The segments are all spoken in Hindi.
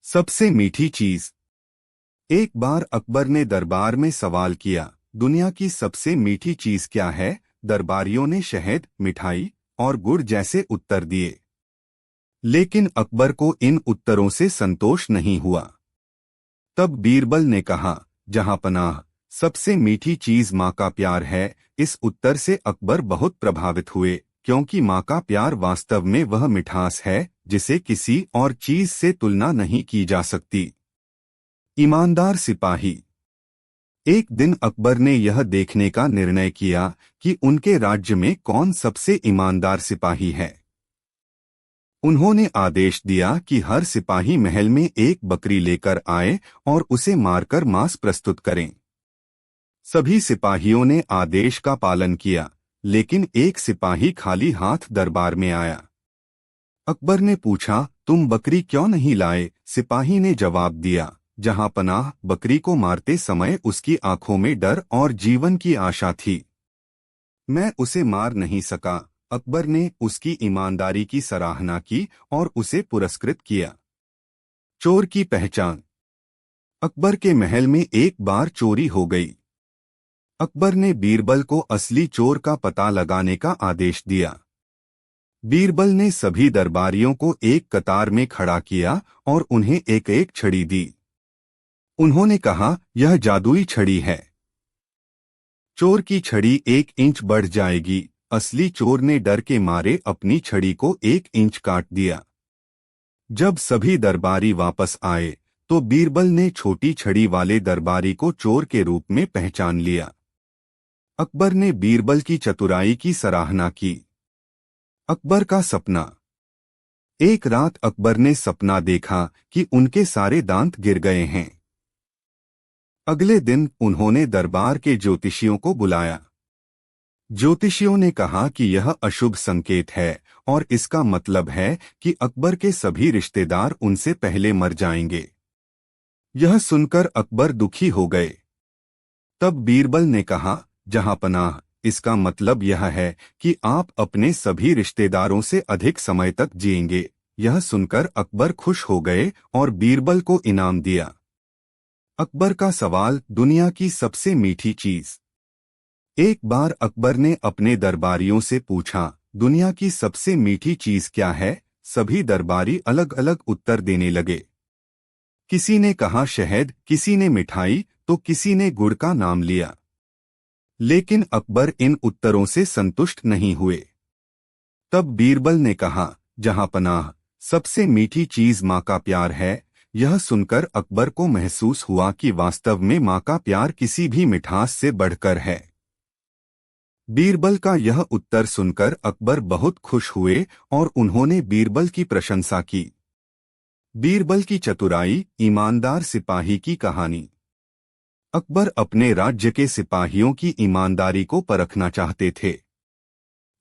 सबसे मीठी चीज। एक बार अकबर ने दरबार में सवाल किया, दुनिया की सबसे मीठी चीज क्या है? दरबारियों ने शहद, मिठाई और गुड़ जैसे उत्तर दिए। लेकिन अकबर को इन उत्तरों से संतोष नहीं हुआ। तब बीरबल ने कहा, जहांपनाह, सबसे मीठी चीज माँ का प्यार है। इस उत्तर से अकबर बहुत प्रभावित हुए, क्योंकि माँ का प्यार वास्तव में वह मिठास है जिसे किसी और चीज से तुलना नहीं की जा सकती। ईमानदार सिपाही। एक दिन अकबर ने यह देखने का निर्णय किया कि उनके राज्य में कौन सबसे ईमानदार सिपाही है। उन्होंने आदेश दिया कि हर सिपाही महल में एक बकरी लेकर आए और उसे मारकर मांस प्रस्तुत करें। सभी सिपाहियों ने आदेश का पालन किया, लेकिन एक सिपाही खाली हाथ दरबार में आया। अकबर ने पूछा, तुम बकरी क्यों नहीं लाए? सिपाही ने जवाब दिया, जहांपनाह, बकरी को मारते समय उसकी आंखों में डर और जीवन की आशा थी। मैं उसे मार नहीं सका। अकबर ने उसकी ईमानदारी की सराहना की और उसे पुरस्कृत किया। चोर की पहचान। अकबर के महल में एक बार चोरी हो गई। अकबर ने बीरबल को असली चोर का पता लगाने का आदेश दिया। बीरबल ने सभी दरबारियों को एक कतार में खड़ा किया और उन्हें एक एक छड़ी दी। उन्होंने कहा, यह जादुई छड़ी है। चोर की छड़ी 1 इंच बढ़ जाएगी। असली चोर ने डर के मारे अपनी छड़ी को 1 इंच काट दिया। जब सभी दरबारी वापस आए तो बीरबल ने छोटी छड़ी वाले दरबारी को चोर के रूप में पहचान लिया। अकबर ने बीरबल की चतुराई की सराहना की। अकबर का सपना। एक रात अकबर ने सपना देखा कि उनके सारे दांत गिर गए हैं। अगले दिन उन्होंने दरबार के ज्योतिषियों को बुलाया। ज्योतिषियों ने कहा कि यह अशुभ संकेत है और इसका मतलब है कि अकबर के सभी रिश्तेदार उनसे पहले मर जाएंगे। यह सुनकर अकबर दुखी हो गए। तब बीरबल ने कहा, जहांपनाह, इसका मतलब यह है कि आप अपने सभी रिश्तेदारों से अधिक समय तक जिएंगे। यह सुनकर अकबर खुश हो गए और बीरबल को इनाम दिया। अकबर का सवाल, दुनिया की सबसे मीठी चीज। एक बार अकबर ने अपने दरबारियों से पूछा, दुनिया की सबसे मीठी चीज क्या है? सभी दरबारी अलग अलग उत्तर देने लगे। किसी ने कहा शहद, किसी ने मिठाई, तो किसी ने गुड़ का नाम लिया। लेकिन अकबर इन उत्तरों से संतुष्ट नहीं हुए। तब बीरबल ने कहा, जहांपनाह, सबसे मीठी चीज माँ का प्यार है। यह सुनकर अकबर को महसूस हुआ कि वास्तव में माँ का प्यार किसी भी मिठास से बढ़कर है। बीरबल का यह उत्तर सुनकर अकबर बहुत खुश हुए और उन्होंने बीरबल की प्रशंसा की। बीरबल की चतुराई, ईमानदार सिपाही की कहानी। अकबर अपने राज्य के सिपाहियों की ईमानदारी को परखना चाहते थे।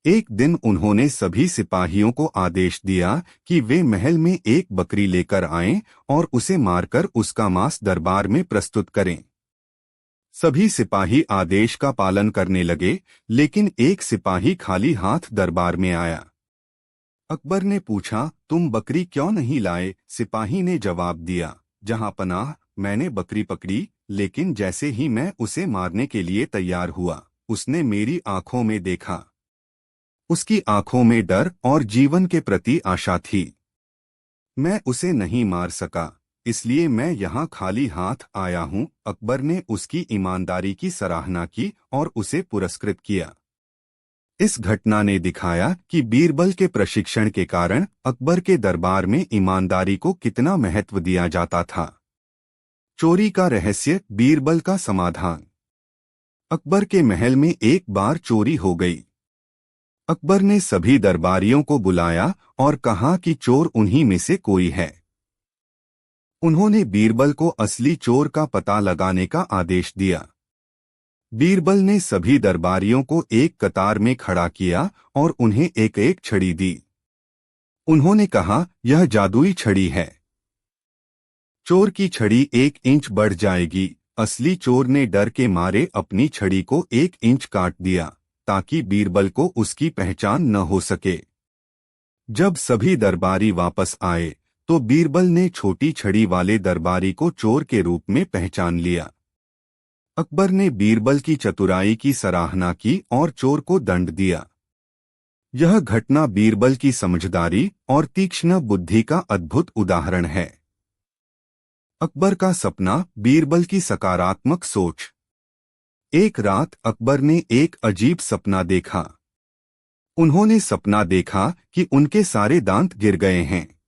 एक दिन उन्होंने सभी सिपाहियों को आदेश दिया कि वे महल में एक बकरी लेकर आएं और उसे मारकर उसका मांस दरबार में प्रस्तुत करें। सभी सिपाही आदेश का पालन करने लगे, लेकिन एक सिपाही खाली हाथ दरबार में आया। अकबर ने पूछा, तुम बकरी क्यों नहीं लाए? सिपाही ने जवाब दिया, जहांपनाह, मैंने बकरी पकड़ी, लेकिन जैसे ही मैं उसे मारने के लिए तैयार हुआ, उसने मेरी आंखों में देखा। उसकी आंखों में डर और जीवन के प्रति आशा थी। मैं उसे नहीं मार सका, इसलिए मैं यहाँ खाली हाथ आया हूँ। अकबर ने उसकी ईमानदारी की सराहना की और उसे पुरस्कृत किया। इस घटना ने दिखाया कि बीरबल के प्रशिक्षण के कारण अकबर के दरबार में ईमानदारी को कितना महत्व दिया जाता था। चोरी का रहस्य, बीरबल का समाधान। अकबर के महल में एक बार चोरी हो गई। अकबर ने सभी दरबारियों को बुलाया और कहा कि चोर उन्हीं में से कोई है। उन्होंने बीरबल को असली चोर का पता लगाने का आदेश दिया। बीरबल ने सभी दरबारियों को एक कतार में खड़ा किया और उन्हें एक एक छड़ी दी। उन्होंने कहा, यह जादुई छड़ी है। चोर की छड़ी 1 इंच बढ़ जाएगी। असली चोर ने डर के मारे अपनी छड़ी को 1 इंच काट दिया, ताकि बीरबल को उसकी पहचान न हो सके। जब सभी दरबारी वापस आए तो बीरबल ने छोटी छड़ी वाले दरबारी को चोर के रूप में पहचान लिया। अकबर ने बीरबल की चतुराई की सराहना की और चोर को दंड दिया। यह घटना बीरबल की समझदारी और तीक्ष्ण बुद्धि का अद्भुत उदाहरण है। अकबर का सपना, बीरबल की सकारात्मक सोच। एक रात अकबर ने एक अजीब सपना देखा। उन्होंने सपना देखा कि उनके सारे दांत गिर गए हैं।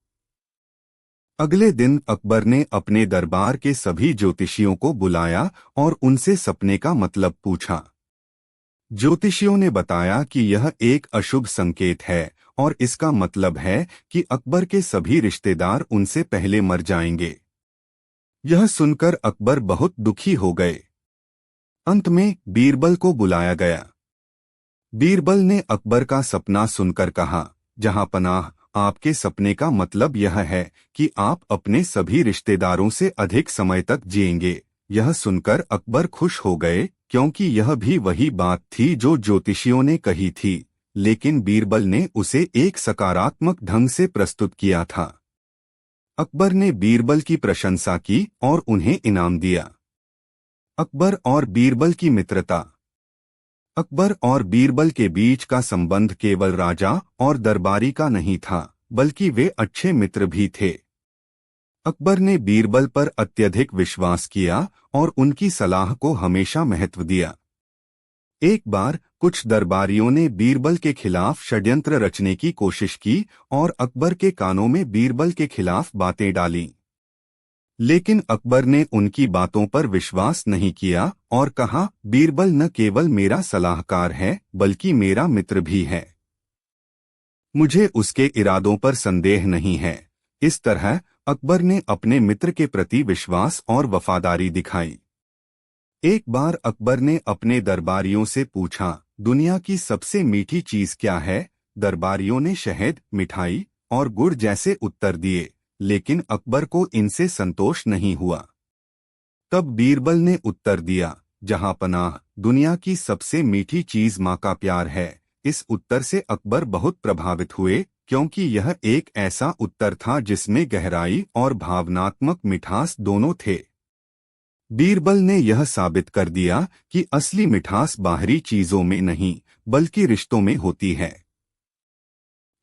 अगले दिन अकबर ने अपने दरबार के सभी ज्योतिषियों को बुलाया और उनसे सपने का मतलब पूछा। ज्योतिषियों ने बताया कि यह एक अशुभ संकेत है और इसका मतलब है कि अकबर के सभी रिश्तेदार उनसे पहले मर जाएंगे। यह सुनकर अकबर बहुत दुखी हो गए। अंत में बीरबल को बुलाया गया। बीरबल ने अकबर का सपना सुनकर कहा, जहां पनाह, आपके सपने का मतलब यह है कि आप अपने सभी रिश्तेदारों से अधिक समय तक जिएंगे। यह सुनकर अकबर खुश हो गए, क्योंकि यह भी वही बात थी जो ज्योतिषियों ने कही थी, लेकिन बीरबल ने उसे एक सकारात्मक ढंग से प्रस्तुत किया था। अकबर ने बीरबल की प्रशंसा की और उन्हें इनाम दिया। अकबर और बीरबल की मित्रता। अकबर और बीरबल के बीच का संबंध केवल राजा और दरबारी का नहीं था, बल्कि वे अच्छे मित्र भी थे। अकबर ने बीरबल पर अत्यधिक विश्वास किया और उनकी सलाह को हमेशा महत्व दिया। एक बार कुछ दरबारियों ने बीरबल के खिलाफ षड्यंत्र रचने की कोशिश की और अकबर के कानों में बीरबल के खिलाफ बातें डालीं। लेकिन अकबर ने उनकी बातों पर विश्वास नहीं किया और कहा, बीरबल न केवल मेरा सलाहकार है, बल्कि मेरा मित्र भी है। मुझे उसके इरादों पर संदेह नहीं है। इस तरह अकबर ने अपने मित्र के प्रति विश्वास और वफादारी दिखाई। एक बार अकबर ने अपने दरबारियों से पूछा, दुनिया की सबसे मीठी चीज क्या है? दरबारियों ने शहद, मिठाई और गुड़ जैसे उत्तर दिए, लेकिन अकबर को इनसे संतोष नहीं हुआ। तब बीरबल ने उत्तर दिया, जहां पनाह, दुनिया की सबसे मीठी चीज माँ का प्यार है। इस उत्तर से अकबर बहुत प्रभावित हुए, क्योंकि यह एक ऐसा उत्तर था जिसमें गहराई और भावनात्मक मिठास दोनों थे। बीरबल ने यह साबित कर दिया कि असली मिठास बाहरी चीजों में नहीं, बल्कि रिश्तों में होती है।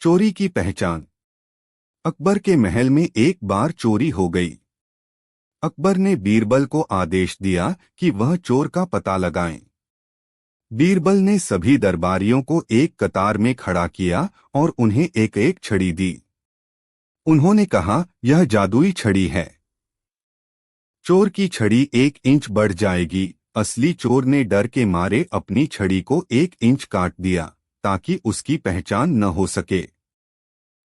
चोरी की पहचान। अकबर के महल में एक बार चोरी हो गई। अकबर ने बीरबल को आदेश दिया कि वह चोर का पता लगाएं। बीरबल ने सभी दरबारियों को एक कतार में खड़ा किया और उन्हें एक एक छड़ी दी। उन्होंने कहा, यह जादुई छड़ी है। चोर की छड़ी 1 इंच बढ़ जाएगी। असली चोर ने डर के मारे अपनी छड़ी को 1 इंच काट दिया, ताकि उसकी पहचान न हो सके।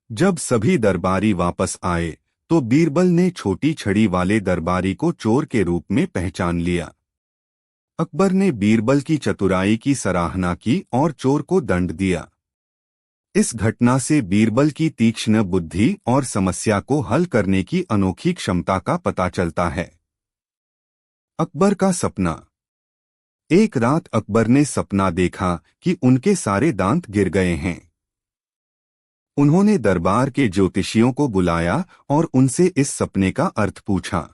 जब सभी दरबारी वापस आए, तो बीरबल ने छोटी छड़ी वाले दरबारी को चोर के रूप में पहचान लिया। अकबर ने बीरबल की चतुराई की सराहना की और चोर को दंड दिया। इस घटना से बीरबल की तीक्ष्ण बुद्धि और समस्या को हल करने की अनोखी क्षमता का पता चलता है। अकबर का सपना। एक रात अकबर ने सपना देखा कि उनके सारे दांत गिर गए हैं। उन्होंने दरबार के ज्योतिषियों को बुलाया और उनसे इस सपने का अर्थ पूछा।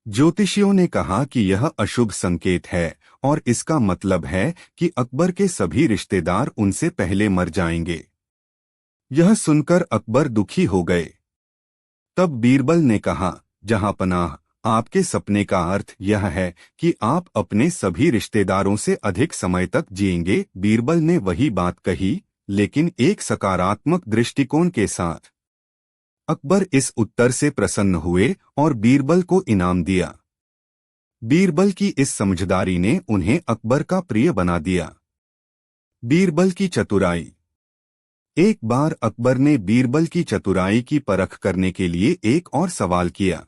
ज्योतिषियों ने कहा कि यह अशुभ संकेत है और इसका मतलब है कि अकबर के सभी रिश्तेदार उनसे पहले मर जाएंगे। यह सुनकर अकबर दुखी हो गए। तब बीरबल ने कहा, जहां पनाह, आपके सपने का अर्थ यह है कि आप अपने सभी रिश्तेदारों से अधिक समय तक जिएंगे। बीरबल ने वही बात कही, लेकिन एक सकारात्मक दृष्टिकोण के साथ। अकबर इस उत्तर से प्रसन्न हुए और बीरबल को इनाम दिया। बीरबल की इस समझदारी ने उन्हें अकबर का प्रिय बना दिया। बीरबल की चतुराई। एक बार अकबर ने बीरबल की चतुराई की परख करने के लिए एक और सवाल किया।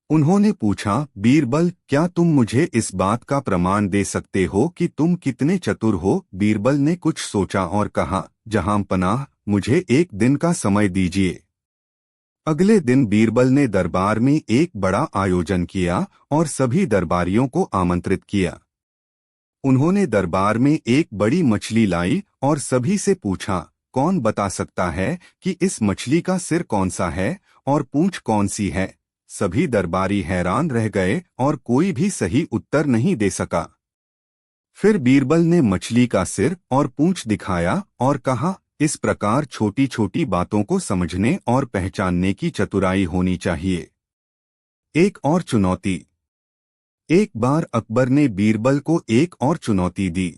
उन्होंने पूछा, बीरबल, क्या तुम मुझे इस बात का प्रमाण दे सकते हो कि तुम कितने चतुर हो? बीरबल ने कुछ सोचा और कहा, जहां पनाह, मुझे एक दिन का समय दीजिए। अगले दिन बीरबल ने दरबार में एक बड़ा आयोजन किया और सभी दरबारियों को आमंत्रित किया। उन्होंने दरबार में एक बड़ी मछली लाई और सभी से पूछा, कौन बता सकता है कि इस मछली का सिर कौन सा है और पूंछ कौन सी है। सभी दरबारी हैरान रह गए और कोई भी सही उत्तर नहीं दे सका। फिर बीरबल ने मछली का सिर और पूंछ दिखाया और कहा, इस प्रकार छोटी छोटी बातों को समझने और पहचानने की चतुराई होनी चाहिए। एक और चुनौती। एक बार अकबर ने बीरबल को एक और चुनौती दी।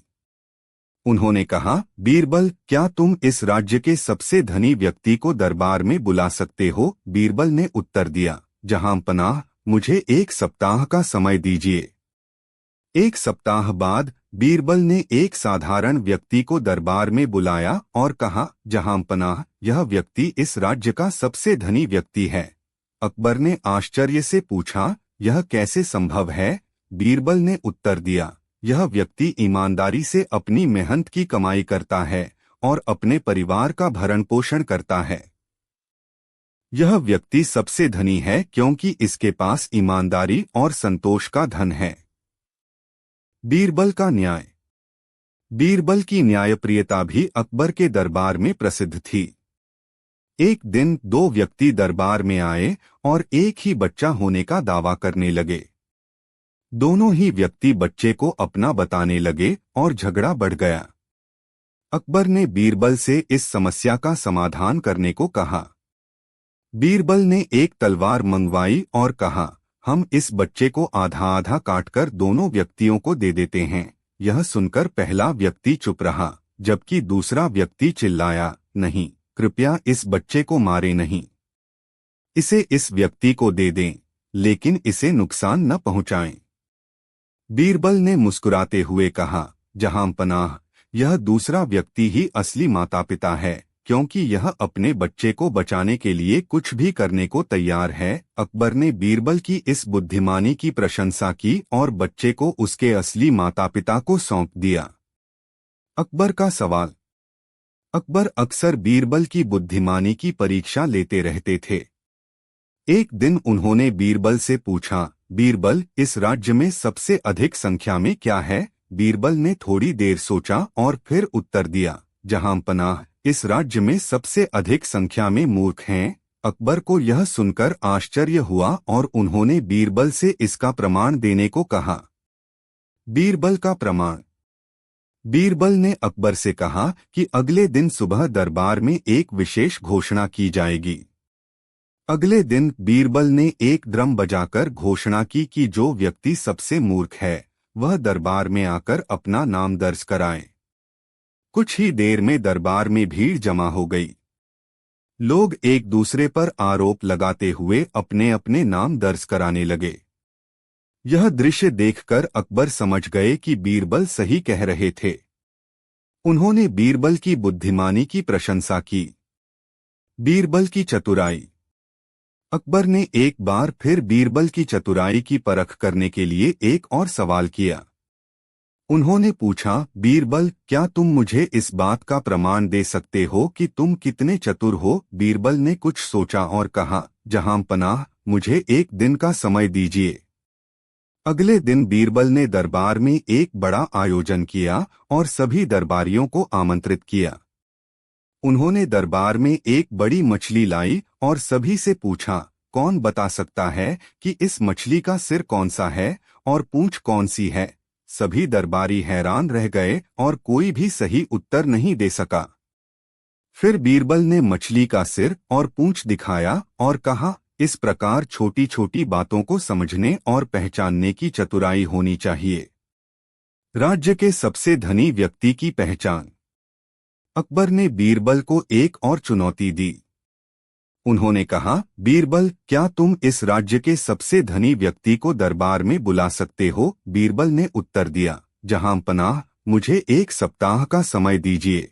उन्होंने कहा, बीरबल, क्या तुम इस राज्य के सबसे धनी व्यक्ति को दरबार में बुला सकते हो? बीरबल ने उत्तर दिया, जहां पनाह, मुझे 1 सप्ताह का समय दीजिए। 1 सप्ताह बाद बीरबल ने एक साधारण व्यक्ति को दरबार में बुलाया और कहा, जहां पनाह, यह व्यक्ति इस राज्य का सबसे धनी व्यक्ति है। अकबर ने आश्चर्य से पूछा, यह कैसे संभव है? बीरबल ने उत्तर दिया, यह व्यक्ति ईमानदारी से अपनी मेहनत की कमाई करता है और अपने परिवार का भरण पोषण करता है। यह व्यक्ति सबसे धनी है क्योंकि इसके पास ईमानदारी और संतोष का धन है। बीरबल का न्याय। बीरबल की न्यायप्रियता भी अकबर के दरबार में प्रसिद्ध थी। एक दिन 2 व्यक्ति दरबार में आए और एक ही बच्चा होने का दावा करने लगे। दोनों ही व्यक्ति बच्चे को अपना बताने लगे और झगड़ा बढ़ गया। अकबर ने बीरबल से इस समस्या का समाधान करने को कहा। बीरबल ने एक तलवार मंगवाई और कहा, हम इस बच्चे को आधा आधा काटकर दोनों व्यक्तियों को दे देते हैं। यह सुनकर पहला व्यक्ति चुप रहा, जबकि दूसरा व्यक्ति चिल्लाया, नहीं, कृपया इस बच्चे को मारे नहीं। इसे इस व्यक्ति को दे दें, लेकिन इसे नुकसान न पहुंचाएं। बीरबल ने मुस्कुराते हुए कहा, जहां पनाह, यह दूसरा व्यक्ति ही असली माता पिता है, क्योंकि यह अपने बच्चे को बचाने के लिए कुछ भी करने को तैयार है। अकबर ने बीरबल की इस बुद्धिमानी की प्रशंसा की और बच्चे को उसके असली माता पिता को सौंप दिया। अकबर का सवाल। अकबर अक्सर बीरबल की बुद्धिमानी की परीक्षा लेते रहते थे। एक दिन उन्होंने बीरबल से पूछा, बीरबल, इस राज्य में सबसे अधिक संख्या में क्या है? बीरबल ने थोड़ी देर सोचा और फिर उत्तर दिया, जहां पनाह, इस राज्य में सबसे अधिक संख्या में मूर्ख हैं। अकबर को यह सुनकर आश्चर्य हुआ और उन्होंने बीरबल से इसका प्रमाण देने को कहा। बीरबल का प्रमाण। बीरबल ने अकबर से कहा कि अगले दिन सुबह दरबार में एक विशेष घोषणा की जाएगी। अगले दिन बीरबल ने एक ड्रम बजाकर घोषणा की कि जो व्यक्ति सबसे मूर्ख है वह दरबार में आकर अपना नाम दर्ज कराए। कुछ ही देर में दरबार में भीड़ जमा हो गई। लोग एक दूसरे पर आरोप लगाते हुए अपने अपने नाम दर्ज कराने लगे। यह दृश्य देखकर अकबर समझ गए कि बीरबल सही कह रहे थे। उन्होंने बीरबल की बुद्धिमानी की प्रशंसा की। बीरबल की चतुराई। अकबर ने एक बार फिर बीरबल की चतुराई की परख करने के लिए एक और सवाल किया। उन्होंने पूछा, बीरबल, क्या तुम मुझे इस बात का प्रमाण दे सकते हो कि तुम कितने चतुर हो? बीरबल ने कुछ सोचा और कहा, जहां पनाह, मुझे 1 दिन का समय दीजिए। अगले दिन बीरबल ने दरबार में एक बड़ा आयोजन किया और सभी दरबारियों को आमंत्रित किया। उन्होंने दरबार में एक बड़ी मछली लाई और सभी से पूछा, कौन बता सकता है कि इस मछली का सिर कौन सा है और पूंछ कौन सी है? सभी दरबारी हैरान रह गए और कोई भी सही उत्तर नहीं दे सका। फिर बीरबल ने मछली का सिर और पूंछ दिखाया और कहा, इस प्रकार छोटी छोटी बातों को समझने और पहचानने की चतुराई होनी चाहिए। राज्य के सबसे धनी व्यक्ति की पहचान। अकबर ने बीरबल को एक और चुनौती दी। उन्होंने कहा, बीरबल, क्या तुम इस राज्य के सबसे धनी व्यक्ति को दरबार में बुला सकते हो? बीरबल ने उत्तर दिया, जहां पनाह, मुझे 1 सप्ताह का समय दीजिए।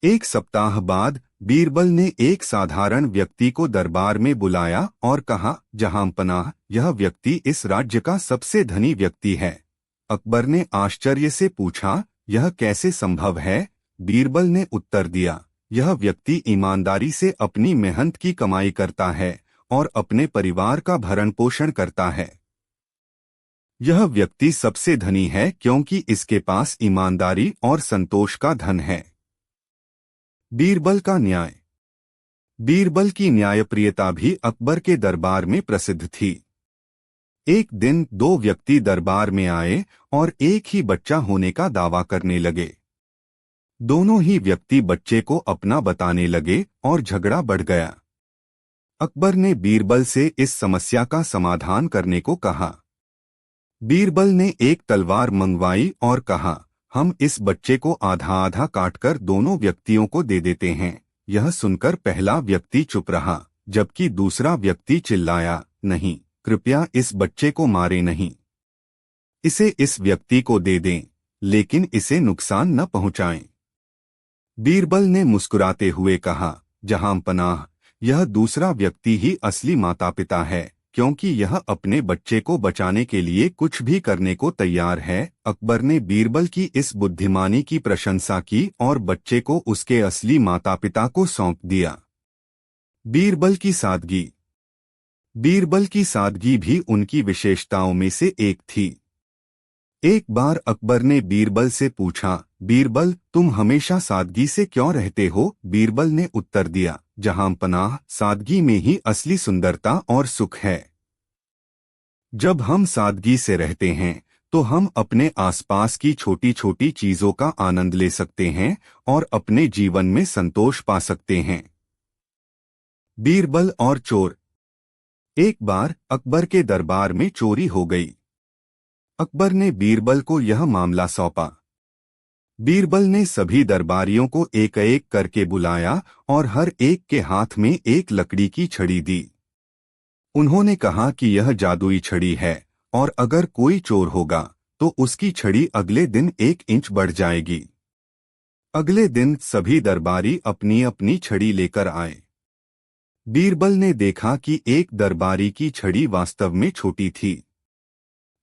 1 सप्ताह बाद बीरबल ने एक साधारण व्यक्ति को दरबार में बुलाया और कहा, जहां पनाह, यह व्यक्ति इस राज्य का सबसे धनी व्यक्ति है। अकबर ने आश्चर्य से पूछा, यह कैसे संभव है? बीरबल ने उत्तर दिया, यह व्यक्ति ईमानदारी से अपनी मेहनत की कमाई करता है और अपने परिवार का भरण पोषण करता है। यह व्यक्ति सबसे धनी है क्योंकि इसके पास ईमानदारी और संतोष का धन है। बीरबल का न्याय। बीरबल की न्यायप्रियता भी अकबर के दरबार में प्रसिद्ध थी। एक दिन दो व्यक्ति दरबार में आए और एक ही बच्चा होने का दावा करने लगे। दोनों ही व्यक्ति बच्चे को अपना बताने लगे और झगड़ा बढ़ गया। अकबर ने बीरबल से इस समस्या का समाधान करने को कहा। बीरबल ने एक तलवार मंगवाई और कहा, हम इस बच्चे को आधा आधा काटकर दोनों व्यक्तियों को दे देते हैं। यह सुनकर पहला व्यक्ति चुप रहा, जबकि दूसरा व्यक्ति चिल्लाया, नहीं, कृपया इस बच्चे को मारे नहीं। इसे इस व्यक्ति को दे दें, लेकिन इसे नुकसान न पहुंचाएं। बीरबल ने मुस्कुराते हुए कहा, जहां पनाह, यह दूसरा व्यक्ति ही असली माता पिता है, क्योंकि यह अपने बच्चे को बचाने के लिए कुछ भी करने को तैयार है। अकबर ने बीरबल की इस बुद्धिमानी की प्रशंसा की और बच्चे को उसके असली माता पिता को सौंप दिया। बीरबल की सादगी। बीरबल की सादगी भी उनकी विशेषताओं में से एक थी। एक बार अकबर ने बीरबल से पूछा, बीरबल, तुम हमेशा सादगी से क्यों रहते हो? बीरबल ने उत्तर दिया, जहां पनाह, सादगी में ही असली सुंदरता और सुख है। जब हम सादगी से रहते हैं तो हम अपने आसपास की छोटी छोटी चीजों का आनंद ले सकते हैं और अपने जीवन में संतोष पा सकते हैं। बीरबल और चोर। एक बार अकबर के दरबार में चोरी हो गई। अकबर ने बीरबल को यह मामला सौंपा। बीरबल ने सभी दरबारियों को एक एक करके बुलाया और हर एक के हाथ में एक लकड़ी की छड़ी दी। उन्होंने कहा कि यह जादुई छड़ी है और अगर कोई चोर होगा तो उसकी छड़ी अगले दिन 1 इंच बढ़ जाएगी। अगले दिन सभी दरबारी अपनी अपनी छड़ी लेकर आए। बीरबल ने देखा कि एक दरबारी की छड़ी वास्तव में छोटी थी।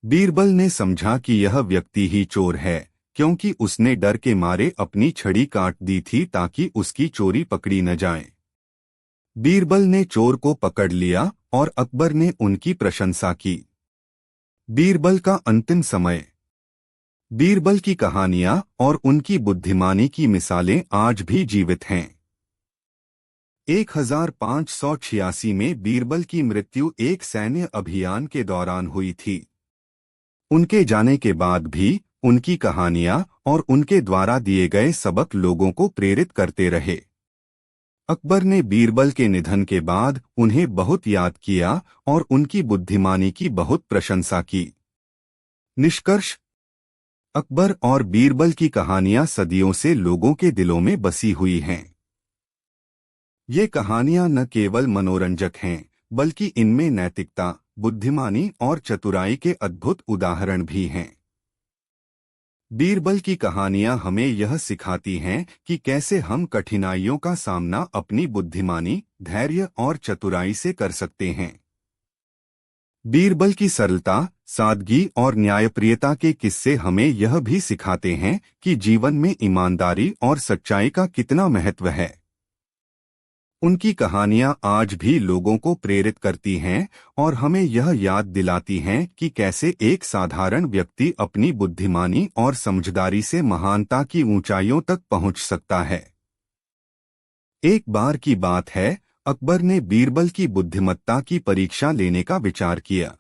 बीरबल ने समझा कि यह व्यक्ति ही चोर है, क्योंकि उसने डर के मारे अपनी छड़ी काट दी थी ताकि उसकी चोरी पकड़ी न जाए। बीरबल ने चोर को पकड़ लिया और अकबर ने उनकी प्रशंसा की। बीरबल का अंतिम समय। बीरबल की कहानियां और उनकी बुद्धिमानी की मिसालें आज भी जीवित हैं। 1586 में बीरबल की मृत्यु एक सैन्य अभियान के दौरान हुई थी। उनके जाने के बाद भी उनकी कहानियां और उनके द्वारा दिए गए सबक लोगों को प्रेरित करते रहे। अकबर ने बीरबल के निधन के बाद उन्हें बहुत याद किया और उनकी बुद्धिमानी की बहुत प्रशंसा की। निष्कर्ष: अकबर और बीरबल की कहानियां सदियों से लोगों के दिलों में बसी हुई हैं। ये कहानियां न केवल मनोरंजक हैं, बल्कि इनमें नैतिकता, बुद्धिमानी और चतुराई के अद्भुत उदाहरण भी हैं। बीरबल की कहानियां हमें यह सिखाती हैं कि कैसे हम कठिनाइयों का सामना अपनी बुद्धिमानी, धैर्य और चतुराई से कर सकते हैं। बीरबल की सरलता, सादगी और न्यायप्रियता के किस्से हमें यह भी सिखाते हैं कि जीवन में ईमानदारी और सच्चाई का कितना महत्व है। उनकी कहानियां आज भी लोगों को प्रेरित करती हैं और हमें यह याद दिलाती हैं कि कैसे एक साधारण व्यक्ति अपनी बुद्धिमानी और समझदारी से महानता की ऊंचाइयों तक पहुंच सकता है। एक बार की बात है, अकबर ने बीरबल की बुद्धिमत्ता की परीक्षा लेने का विचार किया।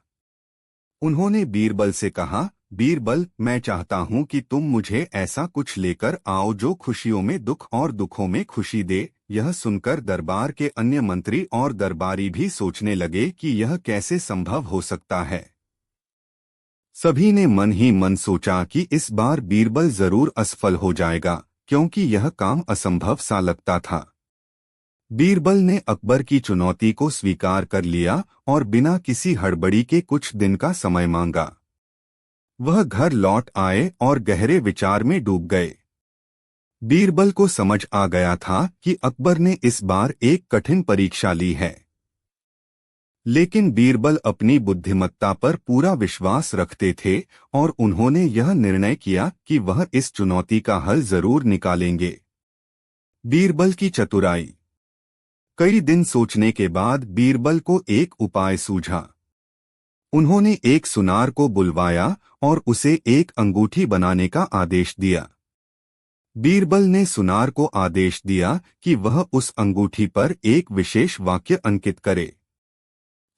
उन्होंने बीरबल से कहा, बीरबल, मैं चाहता हूं कि तुम मुझे ऐसा कुछ लेकर आओ जो खुशियों में दुख और दुखों में खुशी दे। यह सुनकर दरबार के अन्य मंत्री और दरबारी भी सोचने लगे कि यह कैसे संभव हो सकता है। सभी ने मन ही मन सोचा कि इस बार बीरबल जरूर असफल हो जाएगा, क्योंकि यह काम असंभव सा लगता था। बीरबल ने अकबर की चुनौती को स्वीकार कर लिया और बिना किसी हड़बड़ी के कुछ दिन का समय मांगा। वह घर लौट आए और गहरे विचार में डूब गए। बीरबल को समझ आ गया था कि अकबर ने इस बार एक कठिन परीक्षा ली है, लेकिन बीरबल अपनी बुद्धिमत्ता पर पूरा विश्वास रखते थे और उन्होंने यह निर्णय किया कि वह इस चुनौती का हल जरूर निकालेंगे। बीरबल की चतुराई। कई दिन सोचने के बाद बीरबल को एक उपाय सूझा। उन्होंने एक सुनार को बुलवाया और उसे एक अंगूठी बनाने का आदेश दिया। बीरबल ने सुनार को आदेश दिया कि वह उस अंगूठी पर एक विशेष वाक्य अंकित करे।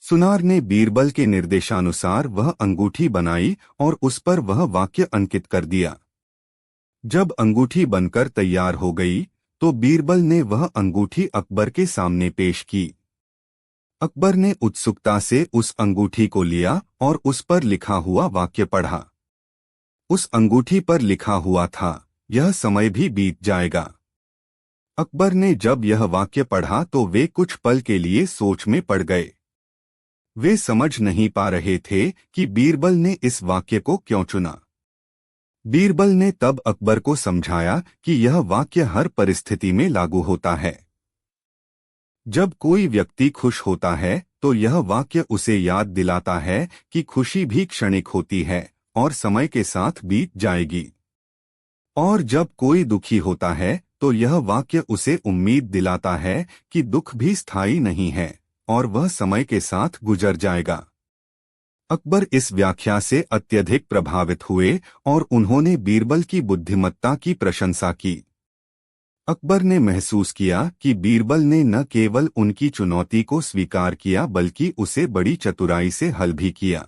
सुनार ने बीरबल के निर्देशानुसार वह अंगूठी बनाई और उस पर वह वाक्य अंकित कर दिया। जब अंगूठी बनकर तैयार हो गई तो बीरबल ने वह अंगूठी अकबर के सामने पेश की। अकबर ने उत्सुकता से उस अंगूठी को लिया और उस पर लिखा हुआ वाक्य पढ़ा। उस अंगूठी पर लिखा हुआ था, यह समय भी बीत जाएगा। अकबर ने जब यह वाक्य पढ़ा तो वे कुछ पल के लिए सोच में पड़ गए। वे समझ नहीं पा रहे थे कि बीरबल ने इस वाक्य को क्यों चुना। बीरबल ने तब अकबर को समझाया कि यह वाक्य हर परिस्थिति में लागू होता है। जब कोई व्यक्ति खुश होता है तो यह वाक्य उसे याद दिलाता है कि खुशी भी क्षणिक होती है और समय के साथ बीत जाएगी। और जब कोई दुखी होता है तो यह वाक्य उसे उम्मीद दिलाता है कि दुख भी स्थायी नहीं है और वह समय के साथ गुजर जाएगा। अकबर इस व्याख्या से अत्यधिक प्रभावित हुए और उन्होंने बीरबल की बुद्धिमत्ता की प्रशंसा की। अकबर ने महसूस किया कि बीरबल ने न केवल उनकी चुनौती को स्वीकार किया बल्कि उसे बड़ी चतुराई से हल भी किया।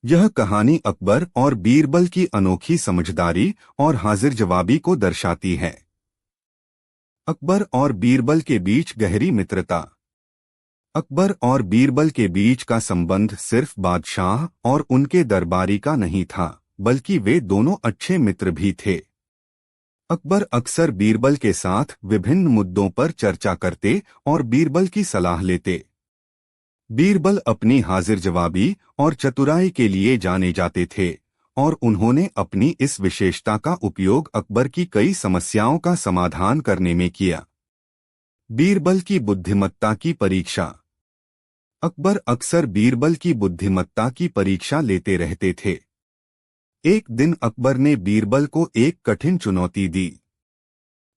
यह कहानी अकबर और बीरबल की अनोखी समझदारी और हाजिर जवाबी को दर्शाती है। अकबर और बीरबल के बीच गहरी मित्रता। अकबर और बीरबल के बीच का संबंध सिर्फ बादशाह और उनके दरबारी का नहीं था, बल्कि वे दोनों अच्छे मित्र भी थे। अकबर अक्सर बीरबल के साथ विभिन्न मुद्दों पर चर्चा करते और बीरबल की सलाह लेते। बीरबल अपनी हाजिर जवाबी और चतुराई के लिए जाने जाते थे और उन्होंने अपनी इस विशेषता का उपयोग अकबर की कई समस्याओं का समाधान करने में किया। बीरबल की बुद्धिमत्ता की परीक्षा। अकबर अक्सर बीरबल की बुद्धिमत्ता की परीक्षा लेते रहते थे। एक दिन अकबर ने बीरबल को एक कठिन चुनौती दी।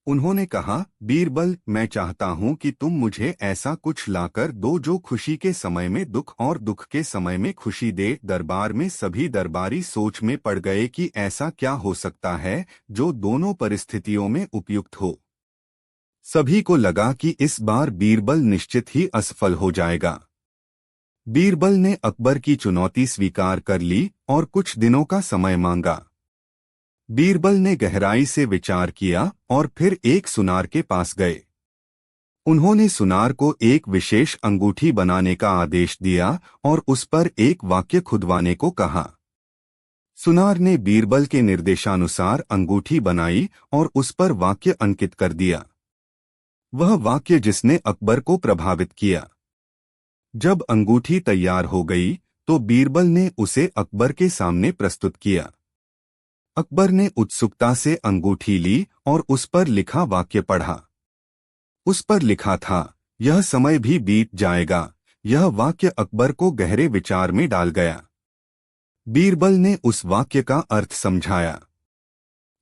उन्होंने कहा, बीरबल, मैं चाहता हूं कि तुम मुझे ऐसा कुछ लाकर दो जो खुशी के समय में दुख और दुख के समय में खुशी दे। दरबार में सभी दरबारी सोच में पड़ गए कि ऐसा क्या हो सकता है जो दोनों परिस्थितियों में उपयुक्त हो। सभी को लगा कि इस बार बीरबल निश्चित ही असफल हो जाएगा। बीरबल ने अकबर की चुनौती स्वीकार कर ली और कुछ दिनों का समय मांगा। बीरबल ने गहराई से विचार किया और फिर एक सुनार के पास गए। उन्होंने सुनार को एक विशेष अंगूठी बनाने का आदेश दिया और उस पर एक वाक्य खुदवाने को कहा। सुनार ने बीरबल के निर्देशानुसार अंगूठी बनाई और उस पर वाक्य अंकित कर दिया। वह वाक्य जिसने अकबर को प्रभावित किया। जब अंगूठी तैयार हो गई तो बीरबल ने उसे अकबर के सामने प्रस्तुत किया। अकबर ने उत्सुकता से अंगूठी ली और उस पर लिखा वाक्य पढ़ा। उस पर लिखा था, यह समय भी बीत जाएगा। यह वाक्य अकबर को गहरे विचार में डाल गया। बीरबल ने उस वाक्य का अर्थ समझाया।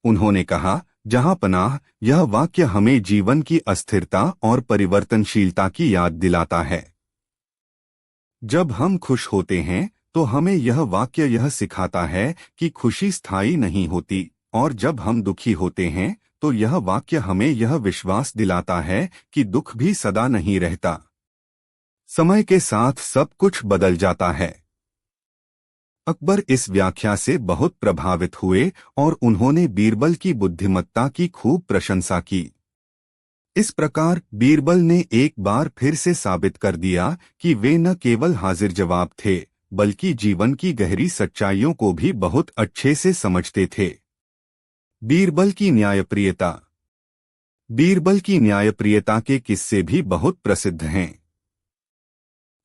उन्होंने कहा, जहां पनाह, यह वाक्य हमें जीवन की अस्थिरता और परिवर्तनशीलता की याद दिलाता है। जब हम खुश होते हैं तो हमें यह वाक्य यह सिखाता है कि खुशी स्थायी नहीं होती, और जब हम दुखी होते हैं तो यह वाक्य हमें यह विश्वास दिलाता है कि दुख भी सदा नहीं रहता। समय के साथ सब कुछ बदल जाता है। अकबर इस व्याख्या से बहुत प्रभावित हुए और उन्होंने बीरबल की बुद्धिमत्ता की खूब प्रशंसा की। इस प्रकार बीरबल ने एक बार फिर से साबित कर दिया कि वे न केवल हाजिर जवाब थे, बल्कि जीवन की गहरी सच्चाइयों को भी बहुत अच्छे से समझते थे। बीरबल की न्यायप्रियता। बीरबल की न्यायप्रियता के किस्से भी बहुत प्रसिद्ध हैं।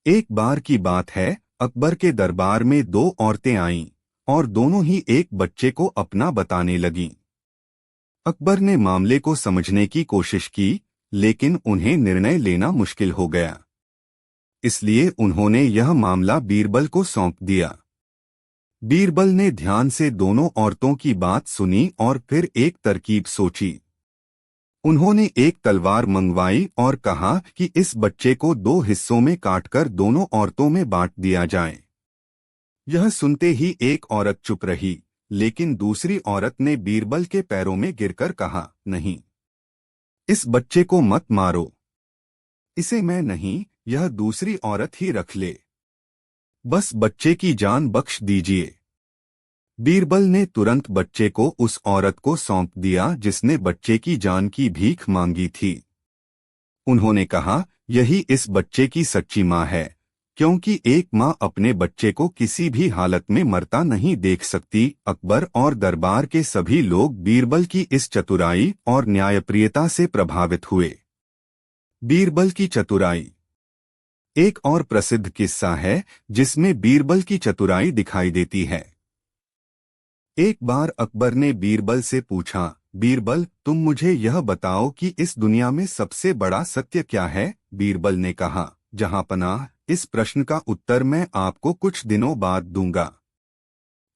एक बार की बात है, अकबर के दरबार में दो औरतें आईं और दोनों ही एक बच्चे को अपना बताने लगीं। अकबर ने मामले को समझने की कोशिश की, लेकिन उन्हें निर्णय लेना मुश्किल हो गया। इसलिए उन्होंने यह मामला बीरबल को सौंप दिया। बीरबल ने ध्यान से दोनों औरतों की बात सुनी और फिर एक तरकीब सोची। उन्होंने एक तलवार मंगवाई और कहा कि इस बच्चे को दो हिस्सों में काटकर दोनों औरतों में बांट दिया जाए। यह सुनते ही एक औरत चुप रही, लेकिन दूसरी औरत ने बीरबल के पैरों में गिरकर कहा, नहीं, इस बच्चे को मत मारो, इसे मैं नहीं, यह दूसरी औरत ही रख ले, बस बच्चे की जान बख्श दीजिए। बीरबल ने तुरंत बच्चे को उस औरत को सौंप दिया जिसने बच्चे की जान की भीख मांगी थी। उन्होंने कहा, यही इस बच्चे की सच्ची माँ है, क्योंकि एक माँ अपने बच्चे को किसी भी हालत में मरता नहीं देख सकती। अकबर और दरबार के सभी लोग बीरबल की इस चतुराई और न्यायप्रियता से प्रभावित हुए। बीरबल की चतुराई। एक और प्रसिद्ध किस्सा है जिसमें बीरबल की चतुराई दिखाई देती है। एक बार अकबर ने बीरबल से पूछा, बीरबल, तुम मुझे यह बताओ कि इस दुनिया में सबसे बड़ा सत्य क्या है? बीरबल ने कहा, जहांपनाह, इस प्रश्न का उत्तर मैं आपको कुछ दिनों बाद दूंगा।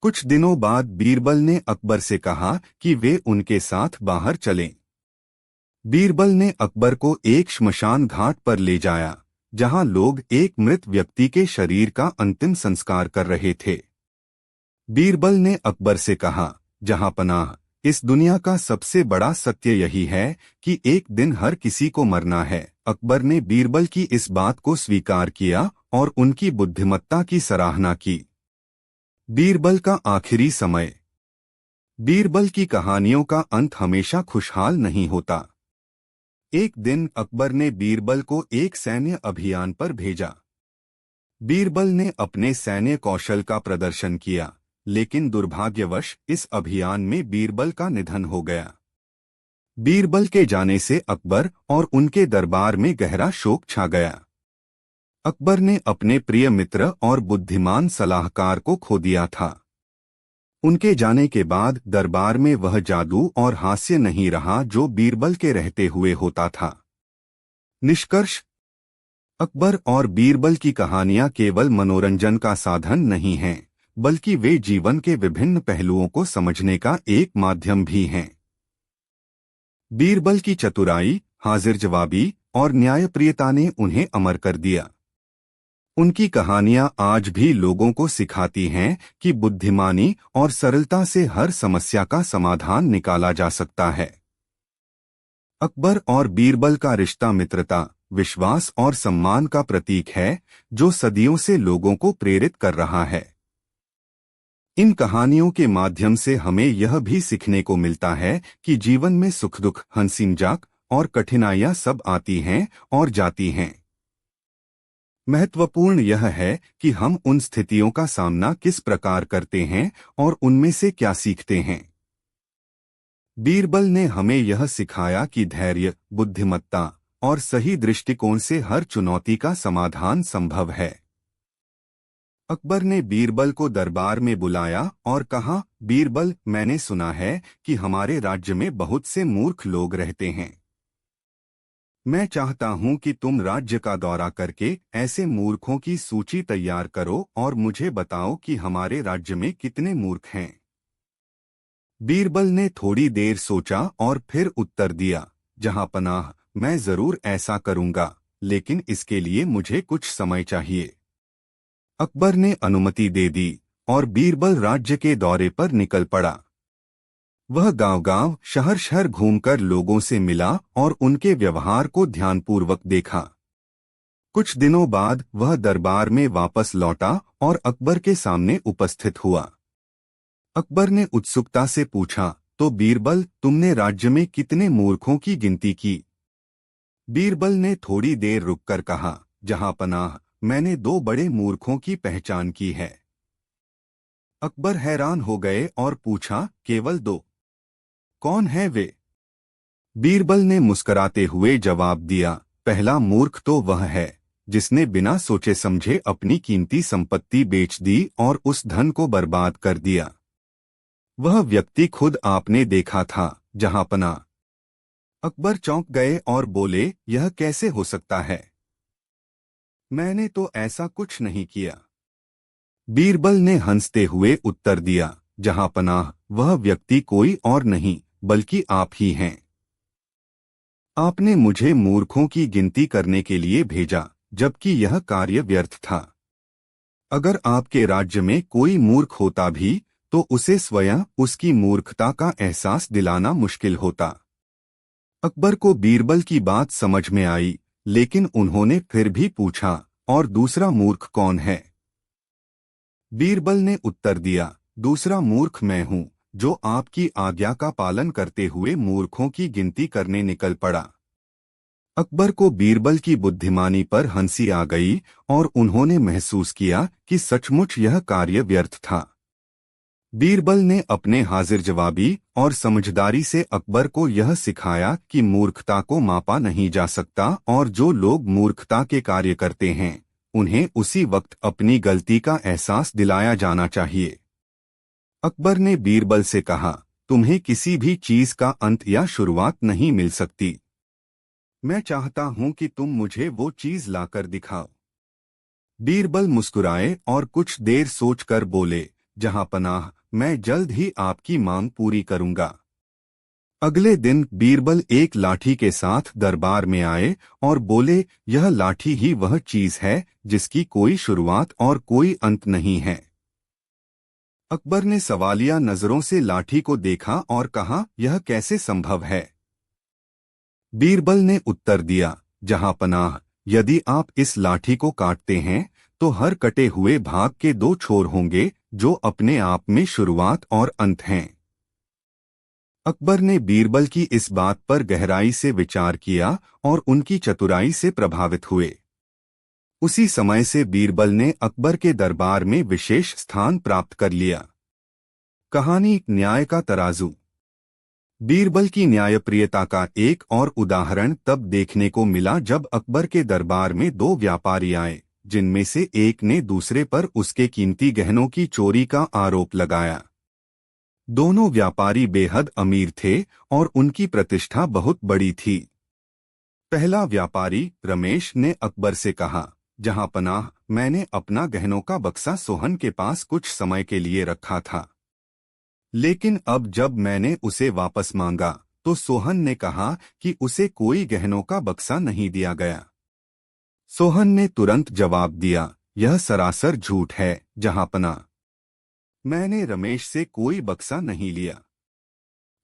कुछ दिनों बाद बीरबल ने अकबर से कहा कि वे उनके साथ बाहर चलें। बीरबल ने अकबर को एक श्मशान घाट पर ले जाया, जहां लोग एक मृत व्यक्ति के शरीर का अंतिम संस्कार कर रहे थे। बीरबल ने अकबर से कहा, जहांपनाह, इस दुनिया का सबसे बड़ा सत्य यही है कि एक दिन हर किसी को मरना है। अकबर ने बीरबल की इस बात को स्वीकार किया और उनकी बुद्धिमत्ता की सराहना की। बीरबल का आखिरी समय। बीरबल की कहानियों का अंत हमेशा खुशहाल नहीं होता। एक दिन अकबर ने बीरबल को एक सैन्य अभियान पर भेजा। बीरबल ने अपने सैन्य कौशल का प्रदर्शन किया, लेकिन दुर्भाग्यवश इस अभियान में बीरबल का निधन हो गया। बीरबल के जाने से अकबर और उनके दरबार में गहरा शोक छा गया। अकबर ने अपने प्रिय मित्र और बुद्धिमान सलाहकार को खो दिया था। उनके जाने के बाद दरबार में वह जादू और हास्य नहीं रहा जो बीरबल के रहते हुए होता था। निष्कर्ष: अकबर और बीरबल की कहानियां केवल मनोरंजन का साधन नहीं हैं, बल्कि वे जीवन के विभिन्न पहलुओं को समझने का एक माध्यम भी हैं। बीरबल की चतुराई, हाजिर जवाबी और न्यायप्रियता ने उन्हें अमर कर दिया। उनकी कहानियां आज भी लोगों को सिखाती हैं कि बुद्धिमानी और सरलता से हर समस्या का समाधान निकाला जा सकता है। अकबर और बीरबल का रिश्ता मित्रता, विश्वास और सम्मान का प्रतीक है, जो सदियों से लोगों को प्रेरित कर रहा है। इन कहानियों के माध्यम से हमें यह भी सीखने को मिलता है कि जीवन में सुख दुख, हंसी मजाक और कठिनाइयां सब आती हैं और जाती हैं। महत्वपूर्ण यह है कि हम उन स्थितियों का सामना किस प्रकार करते हैं और उनमें से क्या सीखते हैं। बीरबल ने हमें यह सिखाया कि धैर्य, बुद्धिमत्ता और सही दृष्टिकोण से हर चुनौती का समाधान संभव है। अकबर ने बीरबल को दरबार में बुलाया और कहा, बीरबल, मैंने सुना है कि हमारे राज्य में बहुत से मूर्ख लोग रहते हैं। मैं चाहता हूं कि तुम राज्य का दौरा करके ऐसे मूर्खों की सूची तैयार करो और मुझे बताओ कि हमारे राज्य में कितने मूर्ख हैं। बीरबल ने थोड़ी देर सोचा और फिर उत्तर दिया, जहांपनाह, मैं जरूर ऐसा करूंगा, लेकिन इसके लिए मुझे कुछ समय चाहिए। अकबर ने अनुमति दे दी और बीरबल राज्य के दौरे पर निकल पड़ा। वह गांव-गांव, शहर-शहर घूमकर लोगों से मिला और उनके व्यवहार को ध्यानपूर्वक देखा। कुछ दिनों बाद वह दरबार में वापस लौटा और अकबर के सामने उपस्थित हुआ। अकबर ने उत्सुकता से पूछा, तो बीरबल, तुमने राज्य में कितने मूर्खों की गिनती की? बीरबल ने थोड़ी देर रुककर कहा, जहांपनाह, मैंने 2 बड़े मूर्खों की पहचान की है। अकबर हैरान हो गए और पूछा, केवल 2? कौन है वे? बीरबल ने मुस्कुराते हुए जवाब दिया, पहला मूर्ख तो वह है जिसने बिना सोचे समझे अपनी कीमती संपत्ति बेच दी और उस धन को बर्बाद कर दिया। वह व्यक्ति खुद आपने देखा था, जहांपनाह। अकबर चौंक गए और बोले, यह कैसे हो सकता है? मैंने तो ऐसा कुछ नहीं किया। बीरबल ने हंसते हुए उत्तर दिया, जहांपनाह, वह व्यक्ति कोई और नहीं बल्कि आप ही हैं। आपने मुझे मूर्खों की गिनती करने के लिए भेजा, जबकि यह कार्य व्यर्थ था। अगर आपके राज्य में कोई मूर्ख होता भी तो उसे स्वयं उसकी मूर्खता का एहसास दिलाना मुश्किल होता। अकबर को बीरबल की बात समझ में आई, लेकिन उन्होंने फिर भी पूछा, और दूसरा मूर्ख कौन है? बीरबल ने उत्तर दिया, दूसरा मूर्ख मैं हूं, जो आपकी आज्ञा का पालन करते हुए मूर्खों की गिनती करने निकल पड़ा। अकबर को बीरबल की बुद्धिमानी पर हंसी आ गई और उन्होंने महसूस किया कि सचमुच यह कार्य व्यर्थ था। बीरबल ने अपने हाजिर जवाबी और समझदारी से अकबर को यह सिखाया कि मूर्खता को मापा नहीं जा सकता और जो लोग मूर्खता के कार्य करते हैं उन्हें उसी वक्त अपनी गलती का एहसास दिलाया जाना चाहिए। अकबर ने बीरबल से कहा, तुम्हें किसी भी चीज का अंत या शुरुआत नहीं मिल सकती। मैं चाहता हूं कि तुम मुझे वो चीज लाकर दिखाओ। बीरबल मुस्कुराए और कुछ देर सोचकर बोले, जहां पनाह, मैं जल्द ही आपकी मांग पूरी करूंगा। अगले दिन बीरबल एक लाठी के साथ दरबार में आए और बोले, यह लाठी ही वह चीज है जिसकी कोई शुरुआत और कोई अंत नहीं है। अकबर ने सवालिया नजरों से लाठी को देखा और कहा, यह कैसे संभव है? बीरबल ने उत्तर दिया, जहां पनाह, यदि आप इस लाठी को काटते हैं तो हर कटे हुए भाग के दो छोर होंगे जो अपने आप में शुरुआत और अंत हैं। अकबर ने बीरबल की इस बात पर गहराई से विचार किया और उनकी चतुराई से प्रभावित हुए। उसी समय से बीरबल ने अकबर के दरबार में विशेष स्थान प्राप्त कर लिया। कहानी न्याय का तराजू। बीरबल की न्यायप्रियता का एक और उदाहरण तब देखने को मिला जब अकबर के दरबार में दो व्यापारी आए, जिनमें से एक ने दूसरे पर उसके कीमती गहनों की चोरी का आरोप लगाया। दोनों व्यापारी बेहद अमीर थे और उनकी प्रतिष्ठा बहुत बड़ी थी। पहला व्यापारी रमेश ने अकबर से कहा, जहां पनाह, मैंने अपना गहनों का बक्सा सोहन के पास कुछ समय के लिए रखा था, लेकिन अब जब मैंने उसे वापस मांगा तो सोहन ने कहा कि उसे कोई गहनों का बक्सा नहीं दिया गया। सोहन ने तुरंत जवाब दिया, यह सरासर झूठ है जहांपना, मैंने रमेश से कोई बक्सा नहीं लिया।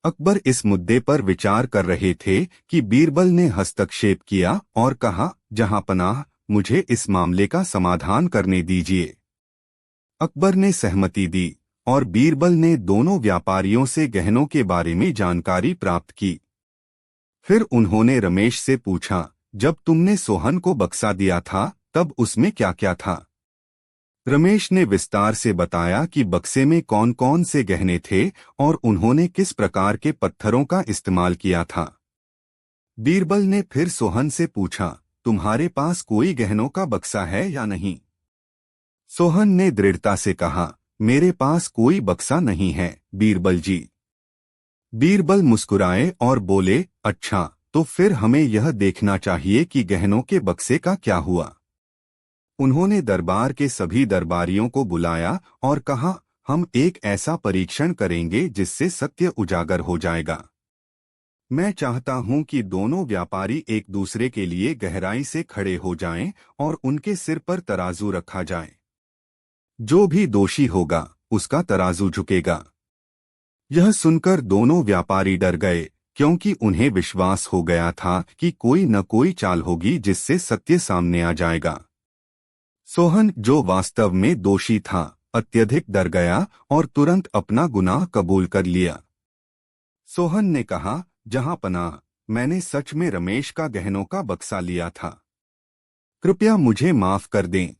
अकबर इस मुद्दे पर विचार कर रहे थे कि बीरबल ने हस्तक्षेप किया और कहा, जहांपनाह, मुझे इस मामले का समाधान करने दीजिए। अकबर ने सहमति दी और बीरबल ने दोनों व्यापारियों से गहनों के बारे में जानकारी प्राप्त की। फिर उन्होंने रमेश से पूछा, जब तुमने सोहन को बक्सा दिया था तब उसमें क्या क्या था? रमेश ने विस्तार से बताया कि बक्से में कौन कौन से गहने थे और उन्होंने किस प्रकार के पत्थरों का इस्तेमाल किया था। बीरबल ने फिर सोहन से पूछा, तुम्हारे पास कोई गहनों का बक्सा है या नहीं? सोहन ने दृढ़ता से कहा, मेरे पास कोई बक्सा नहीं है बीरबल जी। बीरबल मुस्कुराए और बोले, अच्छा, तो फिर हमें यह देखना चाहिए कि गहनों के बक्से का क्या हुआ। उन्होंने दरबार के सभी दरबारियों को बुलाया और कहा, हम एक ऐसा परीक्षण करेंगे जिससे सत्य उजागर हो जाएगा। मैं चाहता हूं कि दोनों व्यापारी एक दूसरे के लिए गहराई से खड़े हो जाएं और उनके सिर पर तराजू रखा जाए। जो भी दोषी होगा उसका तराजू झुकेगा। यह सुनकर दोनों व्यापारी डर गए, क्योंकि उन्हें विश्वास हो गया था कि कोई न कोई चाल होगी जिससे सत्य सामने आ जाएगा। सोहन, जो वास्तव में दोषी था, अत्यधिक डर गया और तुरंत अपना गुनाह कबूल कर लिया। सोहन ने कहा, जहांपनाह, मैंने सच में रमेश का गहनों का बक्सा लिया था, कृपया मुझे माफ कर दें।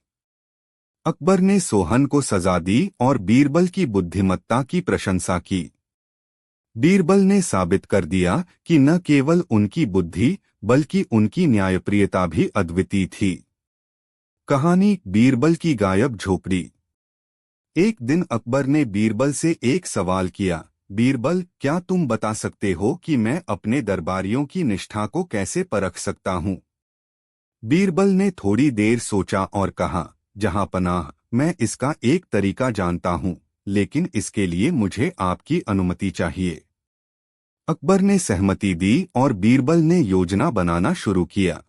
अकबर ने सोहन को सजा दी और बीरबल की बुद्धिमत्ता की प्रशंसा की। बीरबल ने साबित कर दिया कि न केवल उनकी बुद्धि बल्कि उनकी न्यायप्रियता भी अद्वितीय थी। कहानी बीरबल की गायब झोपड़ी। एक दिन अकबर ने बीरबल से एक सवाल किया, बीरबल, क्या तुम बता सकते हो कि मैं अपने दरबारियों की निष्ठा को कैसे परख सकता हूँ? बीरबल ने थोड़ी देर सोचा और कहा, जहांपनाह, मैं इसका एक तरीका जानता हूँ, लेकिन इसके लिए मुझे आपकी अनुमति चाहिए। अकबर ने सहमति दी और बीरबल ने योजना बनाना शुरू किया।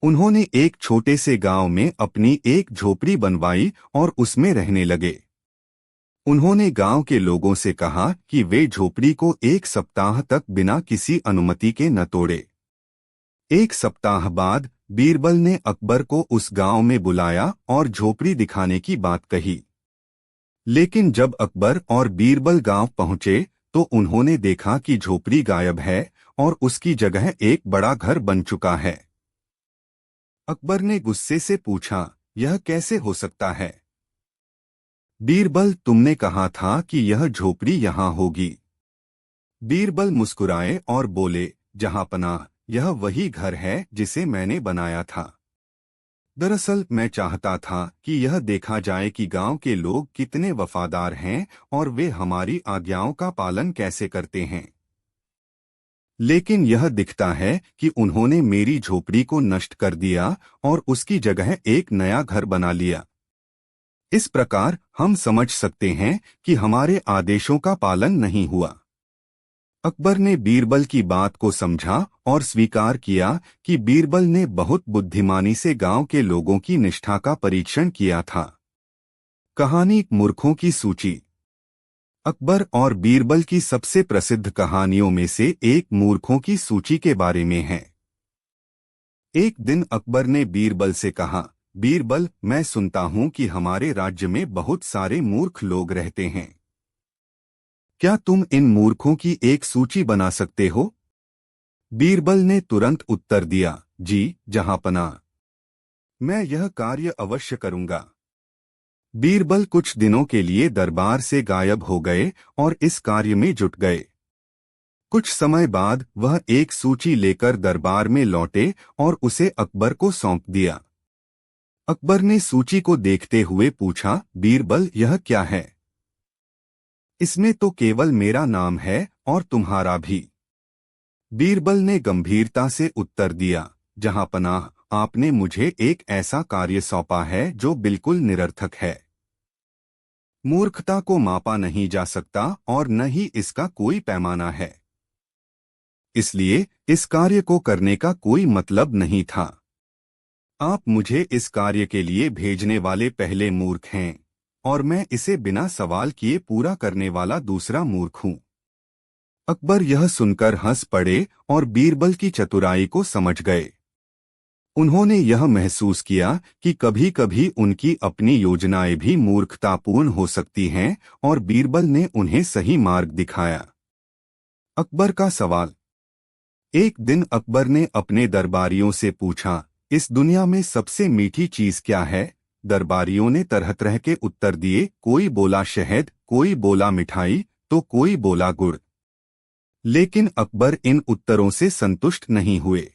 उन्होंने एक छोटे से गांव में अपनी एक झोपड़ी बनवाई और उसमें रहने लगे। उन्होंने गांव के लोगों से कहा कि वे झोपड़ी को 1 सप्ताह तक बिना किसी अनुमति के न तोड़े। 1 सप्ताह बाद बीरबल ने अकबर को उस गांव में बुलाया और झोपड़ी दिखाने की बात कही। लेकिन जब अकबर और बीरबल गांव पहुंचे तो उन्होंने देखा कि झोपड़ी गायब है और उसकी जगह एक बड़ा घर बन चुका है। अकबर ने गुस्से से पूछा, यह कैसे हो सकता है? बीरबल, तुमने कहा था कि यह झोपड़ी यहां होगी। बीरबल मुस्कुराए और बोले, जहांपनाह, यह वही घर है जिसे मैंने बनाया था। दरअसल मैं चाहता था कि यह देखा जाए कि गांव के लोग कितने वफादार हैं और वे हमारी आज्ञाओं का पालन कैसे करते हैं। लेकिन यह दिखता है कि उन्होंने मेरी झोपड़ी को नष्ट कर दिया और उसकी जगह एक नया घर बना लिया। इस प्रकार हम समझ सकते हैं कि हमारे आदेशों का पालन नहीं हुआ। अकबर ने बीरबल की बात को समझा और स्वीकार किया कि बीरबल ने बहुत बुद्धिमानी से गांव के लोगों की निष्ठा का परीक्षण किया था। कहानी मूर्खों की सूची। अकबर और बीरबल की सबसे प्रसिद्ध कहानियों में से एक मूर्खों की सूची के बारे में है। एक दिन अकबर ने बीरबल से कहा, बीरबल, मैं सुनता हूं कि हमारे राज्य में बहुत सारे मूर्ख लोग रहते हैं। क्या तुम इन मूर्खों की एक सूची बना सकते हो? बीरबल ने तुरंत उत्तर दिया, जी जहांपनाह, मैं यह कार्य अवश्य करूंगा। बीरबल कुछ दिनों के लिए दरबार से गायब हो गए और इस कार्य में जुट गए। कुछ समय बाद वह एक सूची लेकर दरबार में लौटे और उसे अकबर को सौंप दिया। अकबर ने सूची को देखते हुए पूछा, बीरबल, यह क्या है? इसमें तो केवल मेरा नाम है और तुम्हारा भी। बीरबल ने गंभीरता से उत्तर दिया, जहांपनाह, आपने मुझे एक ऐसा कार्य सौंपा है जो बिल्कुल निरर्थक है। मूर्खता को मापा नहीं जा सकता और न ही इसका कोई पैमाना है। इसलिए इस कार्य को करने का कोई मतलब नहीं था। आप मुझे इस कार्य के लिए भेजने वाले पहले मूर्ख हैं और मैं इसे बिना सवाल किए पूरा करने वाला दूसरा मूर्ख हूं। अकबर यह सुनकर हंस पड़े और बीरबल की चतुराई को समझ गए। उन्होंने यह महसूस किया कि कभी कभी उनकी अपनी योजनाएं भी मूर्खतापूर्ण हो सकती हैं और बीरबल ने उन्हें सही मार्ग दिखाया। अकबर का सवाल। एक दिन अकबर ने अपने दरबारियों से पूछा, इस दुनिया में सबसे मीठी चीज क्या है? दरबारियों ने तरह तरह के उत्तर दिए। कोई बोला शहद, कोई बोला मिठाई, तो कोई बोला गुड़। लेकिन अकबर इन उत्तरों से संतुष्ट नहीं हुए।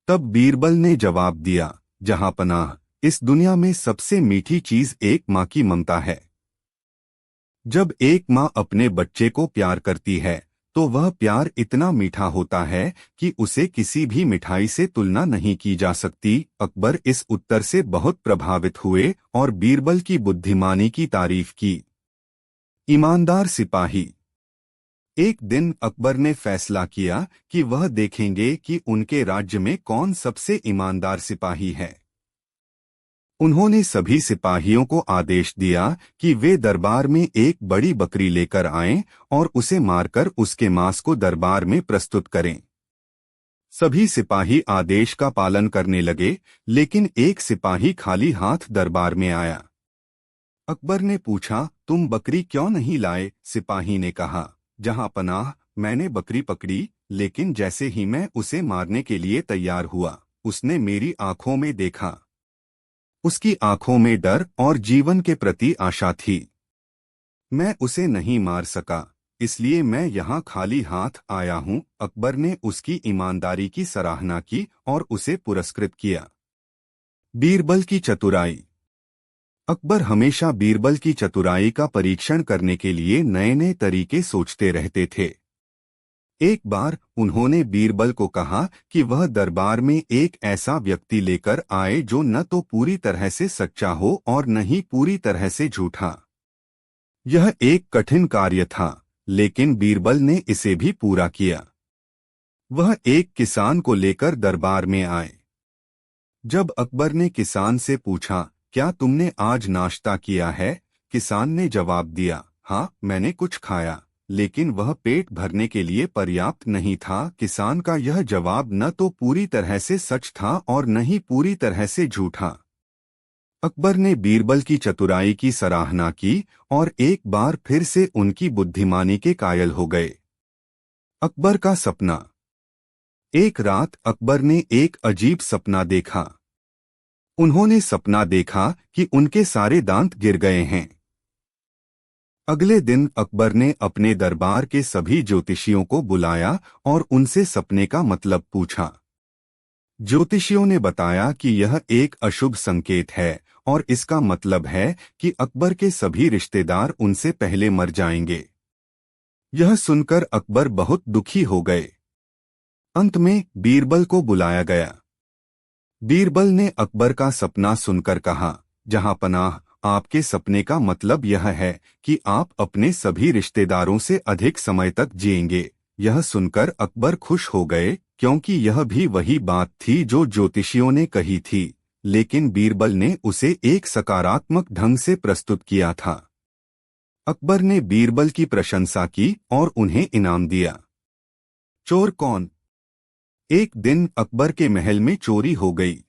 तब बीरबल ने जवाब दिया, जहांपनाह, इस दुनिया में सबसे मीठी चीज एक माँ की ममता है। जब एक माँ अपने बच्चे को प्यार करती है तो वह प्यार इतना मीठा होता है कि उसे किसी भी मिठाई से तुलना नहीं की जा सकती। अकबर इस उत्तर से बहुत प्रभावित हुए और बीरबल की बुद्धिमानी की तारीफ की। ईमानदार सिपाही। एक दिन अकबर ने फैसला किया कि वह देखेंगे कि उनके राज्य में कौन सबसे ईमानदार सिपाही है। उन्होंने सभी सिपाहियों को आदेश दिया कि वे दरबार में एक बड़ी बकरी लेकर आएं और उसे मारकर उसके मांस को दरबार में प्रस्तुत करें। सभी सिपाही आदेश का पालन करने लगे, लेकिन एक सिपाही खाली हाथ दरबार में आया। अकबर ने पूछा, तुम बकरी क्यों नहीं लाए? सिपाही ने कहा, जहांपनाह, मैंने बकरी पकड़ी, लेकिन जैसे ही मैं उसे मारने के लिए तैयार हुआ, उसने मेरी आंखों में देखा। उसकी आंखों में डर और जीवन के प्रति आशा थी। मैं उसे नहीं मार सका, इसलिए मैं यहाँ खाली हाथ आया हूँ। अकबर ने उसकी ईमानदारी की सराहना की और उसे पुरस्कृत किया। बीरबल की चतुराई। अकबर हमेशा बीरबल की चतुराई का परीक्षण करने के लिए नए नए तरीके सोचते रहते थे। एक बार उन्होंने बीरबल को कहा कि वह दरबार में एक ऐसा व्यक्ति लेकर आए जो न तो पूरी तरह से सच्चा हो और न ही पूरी तरह से झूठा। यह एक कठिन कार्य था, लेकिन बीरबल ने इसे भी पूरा किया। वह एक किसान को लेकर दरबार में आए। जब अकबर ने किसान से पूछा, क्या तुमने आज नाश्ता किया है? किसान ने जवाब दिया, हाँ मैंने कुछ खाया, लेकिन वह पेट भरने के लिए पर्याप्त नहीं था। किसान का यह जवाब न तो पूरी तरह से सच था और न ही पूरी तरह से झूठा। अकबर ने बीरबल की चतुराई की सराहना की और एक बार फिर से उनकी बुद्धिमानी के कायल हो गए। अकबर का सपना। एक रात अकबर ने एक अजीब सपना देखा। उन्होंने सपना देखा कि उनके सारे दांत गिर गए हैं। अगले दिन अकबर ने अपने दरबार के सभी ज्योतिषियों को बुलाया और उनसे सपने का मतलब पूछा। ज्योतिषियों ने बताया कि यह एक अशुभ संकेत है और इसका मतलब है कि अकबर के सभी रिश्तेदार उनसे पहले मर जाएंगे। यह सुनकर अकबर बहुत दुखी हो गए। अंत में बीरबल को बुलाया गया। बीरबल ने अकबर का सपना सुनकर कहा, जहां पनाह, आपके सपने का मतलब यह है कि आप अपने सभी रिश्तेदारों से अधिक समय तक जिएंगे। यह सुनकर अकबर खुश हो गए, क्योंकि यह भी वही बात थी जो ज्योतिषियों ने कही थी, लेकिन बीरबल ने उसे एक सकारात्मक ढंग से प्रस्तुत किया था। अकबर ने बीरबल की प्रशंसा की और उन्हें इनाम दिया। चोर कौन? एक दिन अकबर के महल में चोरी हो गई।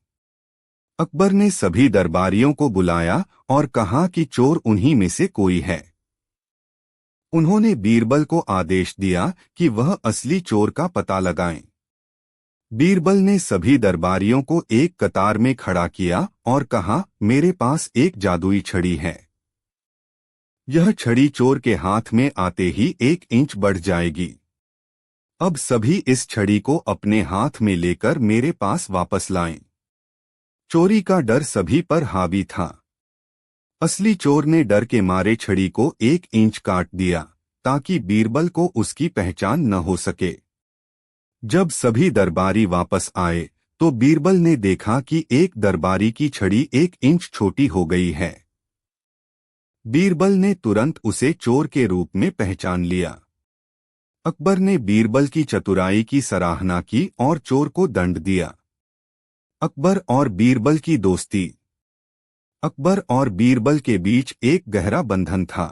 अकबर ने सभी दरबारियों को बुलाया और कहा कि चोर उन्हीं में से कोई है। उन्होंने बीरबल को आदेश दिया कि वह असली चोर का पता लगाएं। बीरबल ने सभी दरबारियों को एक कतार में खड़ा किया और कहा, मेरे पास एक जादुई छड़ी है। यह छड़ी चोर के हाथ में आते ही 1 इंच बढ़ जाएगी। अब सभी इस छड़ी को अपने हाथ में लेकर मेरे पास वापस लाएं। चोरी का डर सभी पर हावी था। असली चोर ने डर के मारे छड़ी को 1 इंच काट दिया, ताकि बीरबल को उसकी पहचान न हो सके। जब सभी दरबारी वापस आए, तो बीरबल ने देखा कि एक दरबारी की छड़ी 1 इंच छोटी हो गई है। बीरबल ने तुरंत उसे चोर के रूप में पहचान लिया। अकबर ने बीरबल की चतुराई की सराहना की और चोर को दंड दिया। अकबर और बीरबल की दोस्ती। अकबर और बीरबल के बीच एक गहरा बंधन था।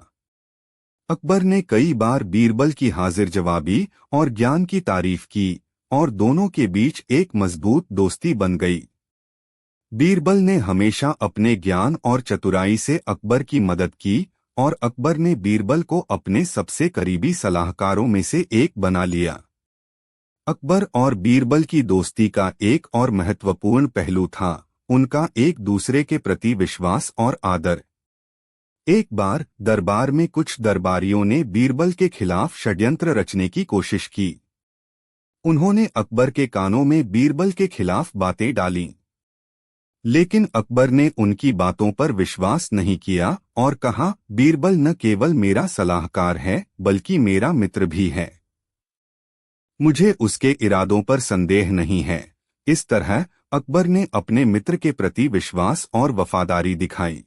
अकबर ने कई बार बीरबल की हाजिर जवाबी और ज्ञान की तारीफ की और दोनों के बीच एक मजबूत दोस्ती बन गई। बीरबल ने हमेशा अपने ज्ञान और चतुराई से अकबर की मदद की और अकबर ने बीरबल को अपने सबसे करीबी सलाहकारों में से एक बना लिया। अकबर और बीरबल की दोस्ती का एक और महत्वपूर्ण पहलू था उनका एक दूसरे के प्रति विश्वास और आदर। एक बार दरबार में कुछ दरबारियों ने बीरबल के खिलाफ षड्यंत्र रचने की कोशिश की। उन्होंने अकबर के कानों में बीरबल के खिलाफ बातें डालीं, लेकिन अकबर ने उनकी बातों पर विश्वास नहीं किया और कहा, बीरबल न केवल मेरा सलाहकार है बल्कि मेरा मित्र भी है। मुझे उसके इरादों पर संदेह नहीं है। इस तरह अकबर ने अपने मित्र के प्रति विश्वास और वफादारी दिखाई।